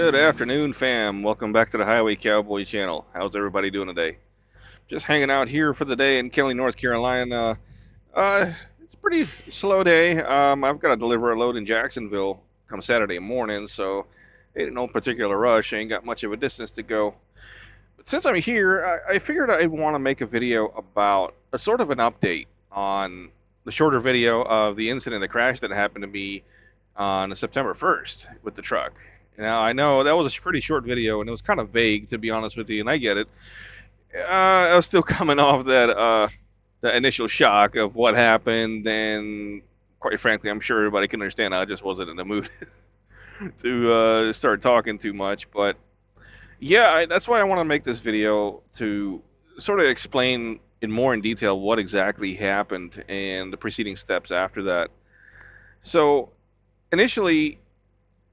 Good afternoon, fam. Welcome back to the Highway Cowboy channel. How's everybody doing today? Just hanging out here for the day in Kelly, North Carolina. It's a pretty slow day. I've got to deliver a load in Jacksonville come Saturday morning, so ain't no particular rush. Ain't got much of a distance to go. But since I'm here, I figured I'd want to make a video about a sort of an update on the shorter video of the incident, the crash that happened to me on September 1st with the truck. Now, I know that was a pretty short video and it was kind of vague, to be honest with you, and I get it. I was still coming off that initial shock of what happened, and quite frankly, I'm sure everybody can understand I just wasn't in the mood to start talking too much. But yeah, that's why I want to make this video to sort of explain in detail what exactly happened and the preceding steps after that. So initially,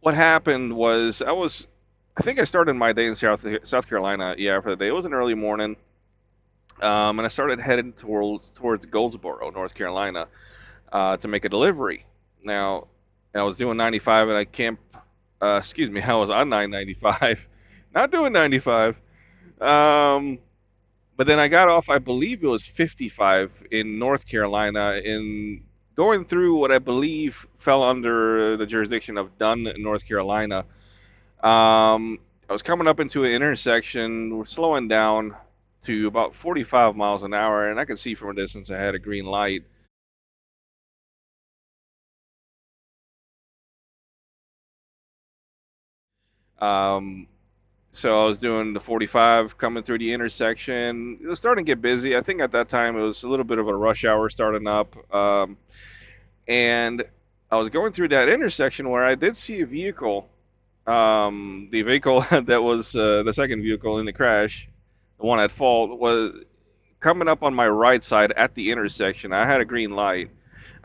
what happened was I think I started my day in South Carolina, yeah, for the day. It was an early morning, and I started heading towards Goldsboro, North Carolina, to make a delivery. Now, I was doing 95, and I was on 995, not doing 95. Um, but then I got off, I believe it was 55 in North Carolina, in going through what I believe fell under the jurisdiction of Dunn, North Carolina. I was coming up into an intersection, we're slowing down to about 45 miles an hour, and I could see from a distance I had a green light. Um, so I was doing the 45 coming through the intersection. It was starting to get busy. I think at that time it was a little bit of a rush hour starting up. And I was going through that intersection where I did see a vehicle. The vehicle that was the second vehicle in the crash, the one at fault, was coming up on my right side at the intersection. I had a green light,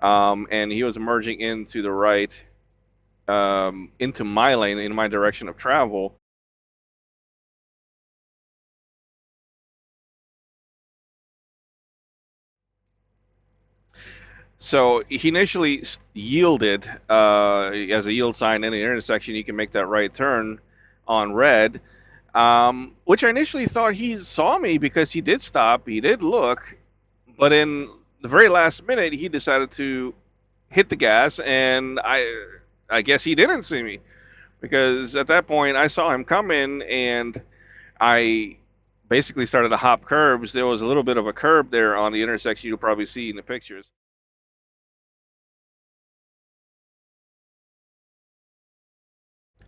and he was merging into the right, into my lane, in my direction of travel. So he initially yielded as a yield sign in the intersection. You can make that right turn on red, which I initially thought he saw me because he did stop, he did look, but in the very last minute he decided to hit the gas, and I guess he didn't see me because at that point I saw him come in, and I basically started to hop curbs. There was a little bit of a curb there on the intersection you'll probably see in the pictures.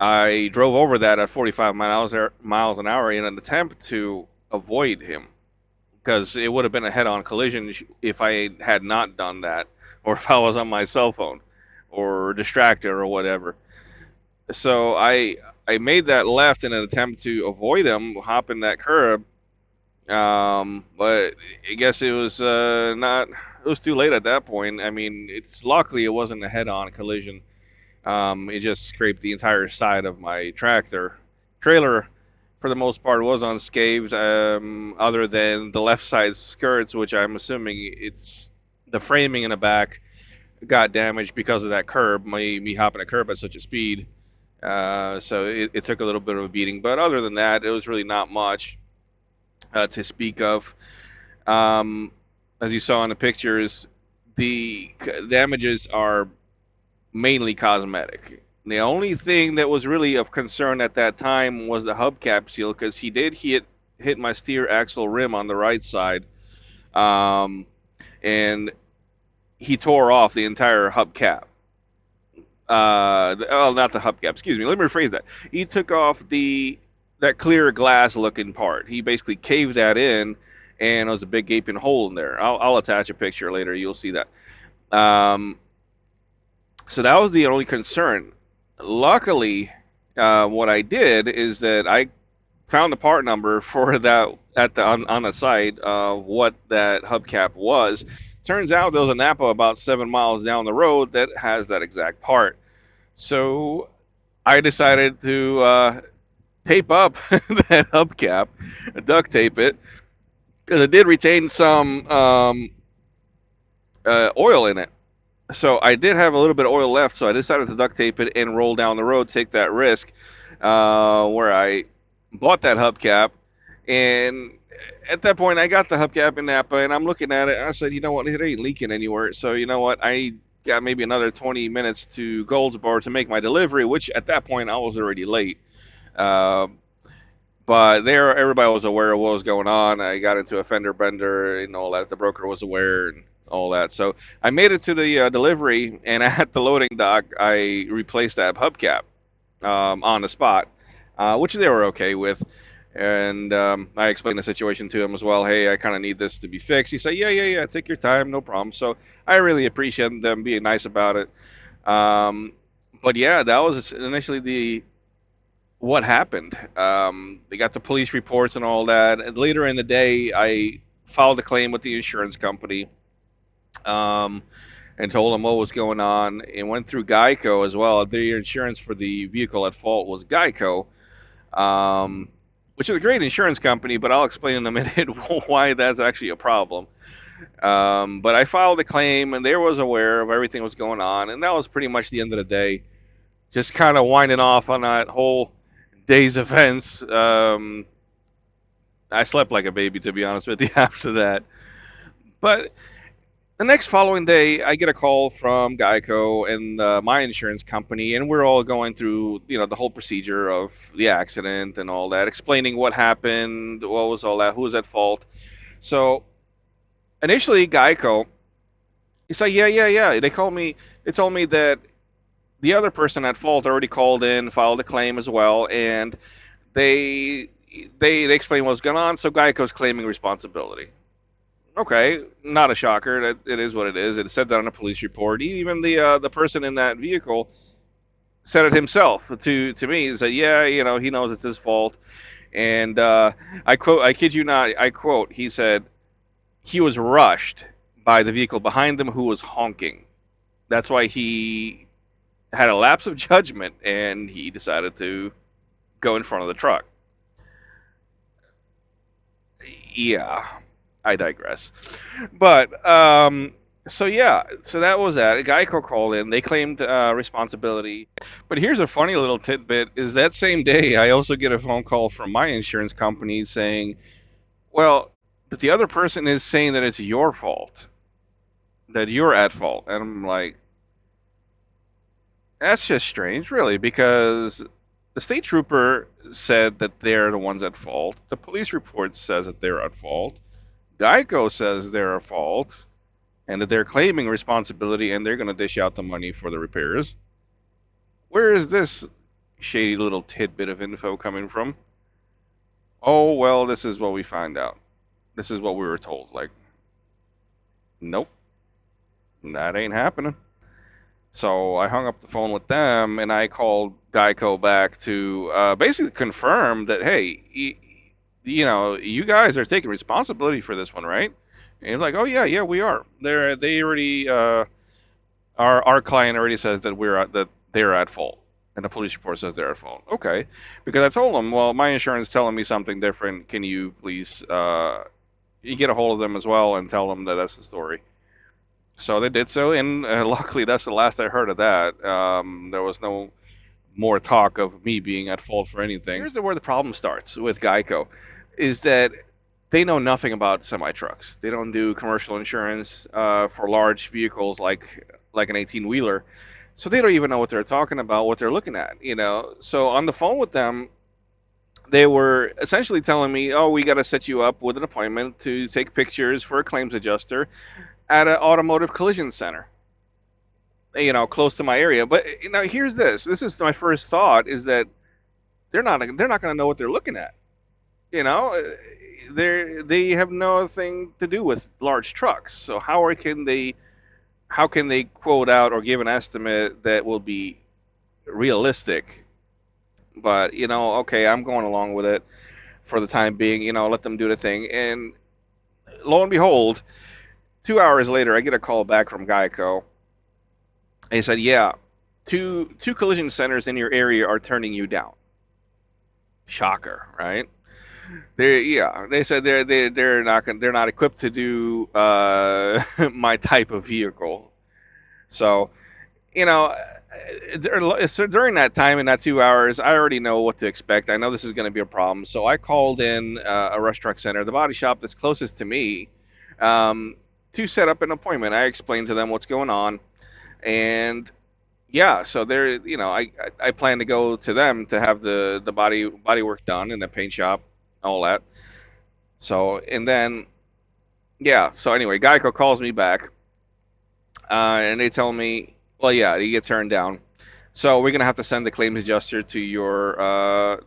I drove over that at 45 miles an hour in an attempt to avoid him because it would have been a head-on collision if I had not done that, or if I was on my cell phone or distracted or whatever. So I made that left in an attempt to avoid him hopping that curb. But I guess it was not. It was too late at that point. I mean, it's luckily it wasn't a head-on collision. It just scraped the entire side of my tractor. Trailer, for the most part, was unscathed, other than the left side skirts, which I'm assuming it's the framing in the back got damaged because of that curb, me hopping a curb at such a speed. So it took a little bit of a beating. But other than that, it was really not much to speak of. Um, as you saw in the pictures, the damages are mainly cosmetic. The only thing that was really of concern at that time was the hubcap seal because he did hit my steer axle rim on the right side, and he tore off the entire hubcap. Not the hubcap. Excuse me. Let me rephrase that. He took off that clear glass looking part. He basically caved that in, and there was a big gaping hole in there. I'll attach a picture later. You'll see that. Um, So that was the only concern. Luckily, what I did is that I found the part number for that on the site of what that hubcap was. Turns out there was a Napa about 7 miles down the road that has that exact part. So I decided to tape up that hubcap, duct tape it, because it did retain some oil in it. So I did have a little bit of oil left, so I decided to duct tape it and roll down the road, take that risk. where I bought that hubcap, and at that point I got the hubcap in Napa, and I'm looking at it. And I said, you know what, it ain't leaking anywhere. So you know what, I got maybe another 20 minutes to Goldsboro to make my delivery, which at that point I was already late. Uh, but there, everybody was aware of what was going on. I got into a fender bender and all that. The broker was aware and all that. So I made it to the delivery, and at the loading dock, I replaced that hubcap on the spot, which they were okay with. And I explained the situation to him as well. Hey, I kind of need this to be fixed. He said, yeah, take your time, no problem. So I really appreciate them being nice about it. Um, but yeah, that was initially the what happened. They got the police reports and all that. And later in the day, I filed a claim with the insurance company, um, and told them what was going on, and went through Geico as well. The insurance for the vehicle at fault was Geico, um, which is a great insurance company, but I'll explain in a minute why that's actually a problem. But I filed a claim, and they was aware of everything that was going on, and that was pretty much the end of the day. Just kind of winding off on that whole day's events. I slept like a baby, to be honest with you, after that. But the next following day, I get a call from Geico and my insurance company, and we're all going through, the whole procedure of the accident and all that, explaining what happened, what was all that, who was at fault. So initially, Geico, he said, yeah. They called me. They told me that the other person at fault already called in, filed a claim as well, and they they explained what's going on. So Geico's claiming responsibility. Okay, not a shocker. That it is what it is. It said that on a police report. Even the person in that vehicle said it himself to me. He said, yeah, he knows it's his fault. And I quote, I kid you not, I quote, he said he was rushed by the vehicle behind him who was honking. That's why he had a lapse of judgment and he decided to go in front of the truck. Yeah, I digress. But so yeah, so that was that. Geico called in. They claimed responsibility. But here's a funny little tidbit: is that same day I also get a phone call from my insurance company saying, "Well, but the other person is saying that it's your fault, that you're at fault." And I'm like, that's just strange, really, because the state trooper said that they're the ones at fault. The police report says that they're at fault. Geico says they're at fault and that they're claiming responsibility and they're going to dish out the money for the repairs. Where is this shady little tidbit of info coming from? Oh, well, this is what we find out. This is what we were told. Like, nope, that ain't happening. So I hung up the phone with them and I called Geico back to basically confirm that, hey, you guys are taking responsibility for this one, right? And he's like, oh yeah, we are. They already our client already says that that they're at fault, and the police report says they're at fault. Okay, because I told them, well, my insurance is telling me something different. Can you please you get a hold of them as well and tell them that that's the story? So they did so, and luckily that's the last I heard of that. There was no more talk of me being at fault for anything. Here's where the problem starts with Geico, is that they know nothing about semi trucks. They don't do commercial insurance for large vehicles like an 18 wheeler, so they don't even know what they're talking about, what they're looking at. So on the phone with them, they were essentially telling me, "Oh, we got to set you up with an appointment to take pictures for a claims adjuster at an automotive collision center, close to my area." But here's this. This is my first thought: is that they're not going to know what they're looking at. You know, they have nothing to do with large trucks. So how can they quote out or give an estimate that will be realistic? But okay, I'm going along with it for the time being. Let them do the thing. And lo and behold, 2 hours later, I get a call back from Geico. And he said, "Yeah, two collision centers in your area are turning you down." Shocker, right? They said they're not equipped to do my type of vehicle. So you know, so during that time in that 2 hours, I already know what to expect. I know this is going to be a problem. So I called in a Rush Truck Center, the body shop that's closest to me, um, to set up an appointment. I explained to them what's going on, and yeah, so they're, I plan to go to them to have the body work done in the paint shop, all that. So and then yeah, so anyway, Geico calls me back, and they tell me, well, yeah, you get turned down. So we're gonna have to send the claims adjuster to your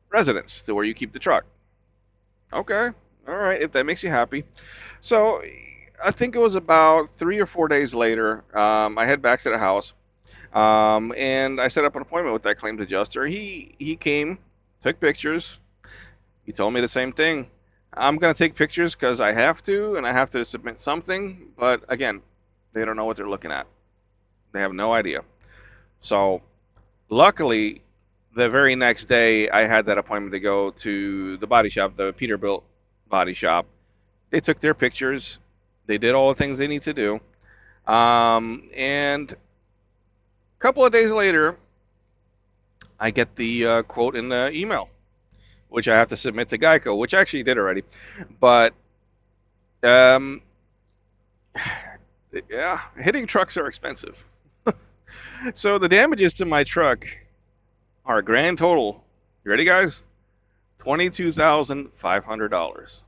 residence, to where you keep the truck. Okay, all right, if that makes you happy. So I think it was about 3 or 4 days later. I head back to the house, and I set up an appointment with that claims adjuster. He came, took pictures. He told me the same thing. I'm gonna take pictures because I have to, and I have to submit something. But again, they don't know what they're looking at. They have no idea. So luckily, the very next day, I had that appointment to go to the body shop, the Peterbilt body shop. They took their pictures. They did all the things they need to do. And a couple of days later, I get the quote in the email, which I have to submit to Geico, which I actually did already. But um, yeah, hitting trucks are expensive. So the damages to my truck are a grand total. You ready, guys? $22,500.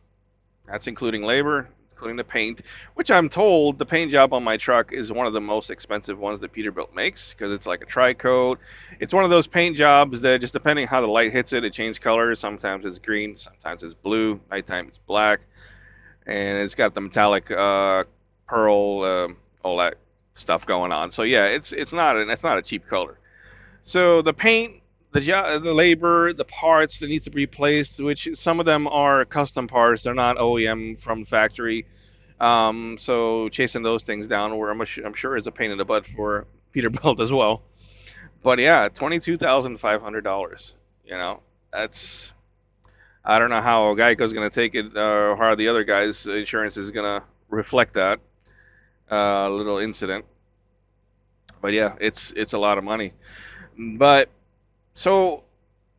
That's including labor, including the paint, which I'm told the paint job on my truck is one of the most expensive ones that Peterbilt makes because it's like a tri-coat. It's one of those paint jobs that just depending how the light hits it, it changes colors. Sometimes it's green, sometimes it's blue. Nighttime it's black, and it's got the metallic pearl, all that stuff going on. So yeah, it's not a cheap color. So the paint, the labor, the parts that need to be replaced, which some of them are custom parts, they're not OEM from factory. So chasing those things down, where I'm sure is a pain in the butt for Peterbilt as well. But yeah, $22,500. You know, that's I don't know how Geico's going to take it, or how the other guy's insurance is going to reflect that little incident. But yeah, it's a lot of money. But so,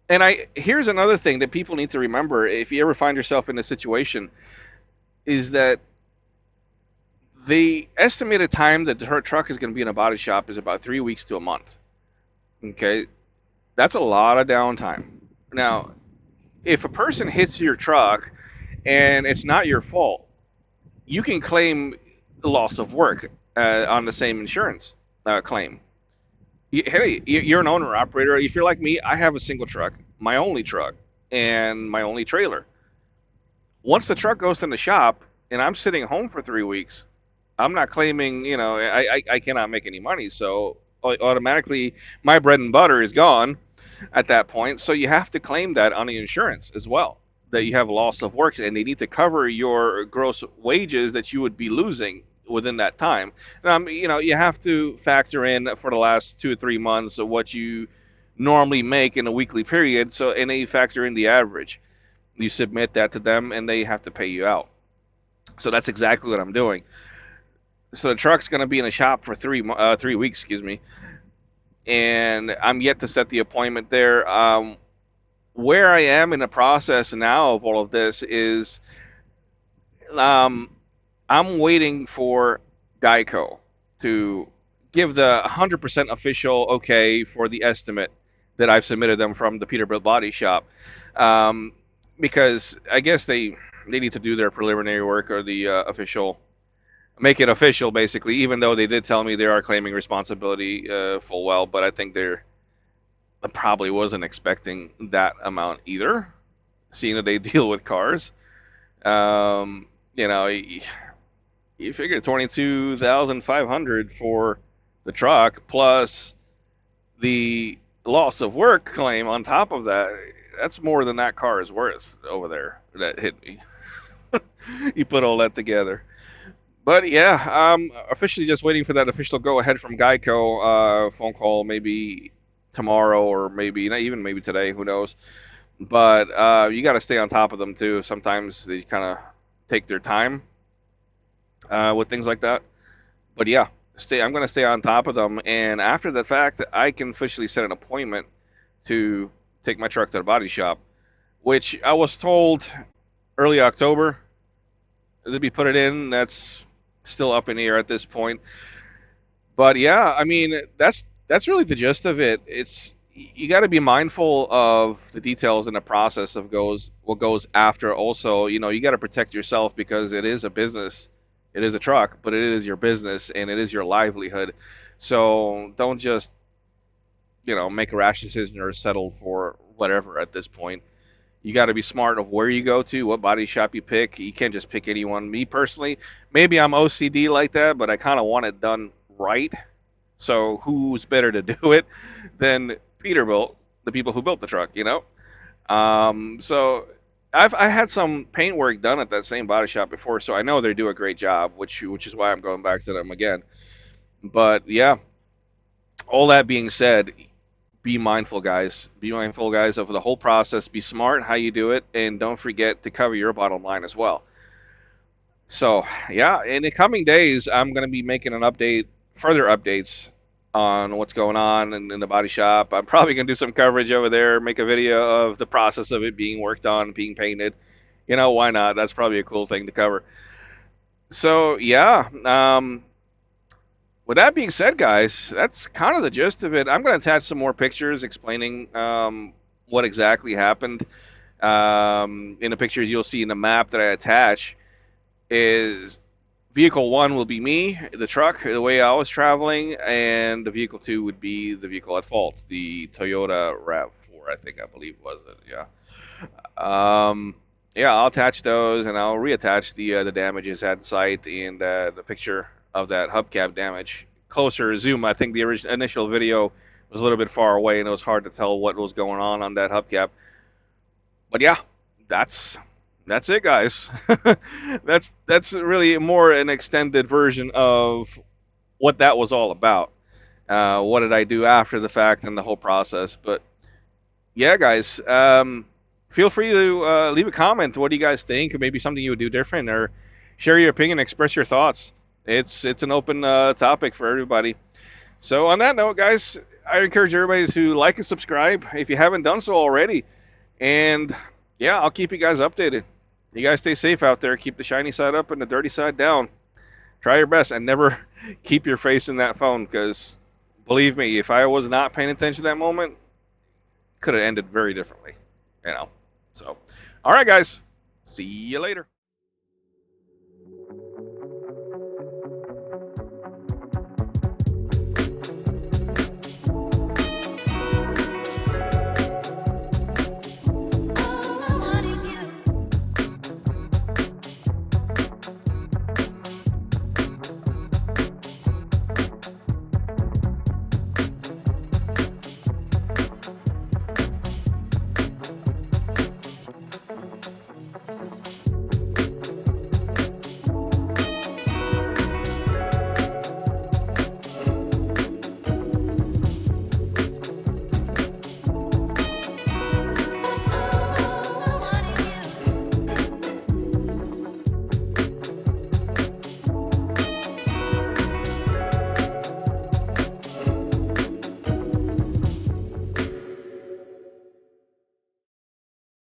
and I here's another thing that people need to remember if you ever find yourself in a situation is that the estimated time that her truck is going to be in a body shop is about 3 weeks to a month. Okay, that's a lot of downtime. Now, if a person hits your truck and it's not your fault, you can claim the loss of work on the same insurance claim. Hey, you're an owner operator. If you're like me, I have a single truck, and my only trailer. Once the truck goes in the shop and I'm sitting home for 3 weeks, I'm not claiming, I cannot make any money. So automatically my bread and butter is gone at that point. So you have to claim that on the insurance as well, that you have loss of work, and they need to cover your gross wages that you would be losing within that time. You have to factor in for the last 2 or 3 months of what you normally make in a weekly period. So, and then you factor in the average. You submit that to them, and they have to pay you out. So that's exactly what I'm doing. So the truck's going to be in the shop for 3 weeks, excuse me, and I'm yet to set the appointment there. Where I am in the process now of all of this is, um, I'm waiting for Geico to give the 100% official okay for the estimate that I've submitted them from the Peterbilt Body Shop, um, because I guess they need to do their preliminary work, or the official, make it official basically. Even though they did tell me they are claiming responsibility full well, but I think I probably wasn't expecting that amount either, seeing that they deal with cars. Um, you figure 22,500 for the truck plus the loss of work claim on top of that. That's more than that car is worth over there that hit me. You put all that together. But yeah, I'm officially just waiting for that official go ahead from Geico. Phone call maybe tomorrow, or maybe not even maybe today. Who knows? But you got to stay on top of them too. Sometimes they kind of take their time with things like that. But yeah. I'm going to stay on top of them, and after the fact, I can officially set an appointment to take my truck to the body shop, which I was told early October to be put it in. That's still up in the air at this point. But yeah, I mean that's really the gist of it. It's you got to be mindful of the details in the process of goes what goes after. Also, you got to protect yourself because it is a business. It is a truck, but it is your business and it is your livelihood. So don't just make a rash decision or settle for whatever at this point. You got to be smart of where you go to, what body shop you pick. You can't just pick anyone. Me personally, maybe I'm OCD like that, but I kind of want it done right. So who's better to do it than Peterbilt, the people who built the truck? So I had some paint work done at that same body shop before, so I know they do a great job, which is why I'm going back to them again. But yeah, all that being said, be mindful, guys. Be mindful, guys, of the whole process. Be smart how you do it, and don't forget to cover your bottom line as well. So, yeah, in the coming days, I'm going to be making further updates on what's going on in the body shop. I'm probably going to do some coverage over there, make a video of the process of it being worked on, being painted. Why not? That's probably a cool thing to cover. So, yeah, with that being said, guys, that's kind of the gist of it. I'm going to attach some more pictures explaining what exactly happened. In the pictures you'll see in the map that I attach is vehicle one will be me, the truck, the way I was traveling, and the vehicle two would be the vehicle at fault, the Toyota RAV4, I believe was it, yeah. Yeah, I'll attach those, and I'll reattach the damages at site and the picture of that hubcap damage. Closer zoom, I think the initial video was a little bit far away, and it was hard to tell what was going on that hubcap. But yeah, that's that's it, guys. That's really more an extended version of what that was all about. What did I do after the fact and the whole process? But yeah, guys, feel free to leave a comment. What do you guys think? Or maybe something you would do different, or share your opinion, express your thoughts. It's an open topic for everybody. So on that note, guys, I encourage everybody to like and subscribe if you haven't done so already. And yeah, I'll keep you guys updated. You guys stay safe out there. Keep the shiny side up and the dirty side down. Try your best and never keep your face in that phone because believe me, if I was not paying attention at that moment, it could have ended very differently. So, all right, guys. See you later.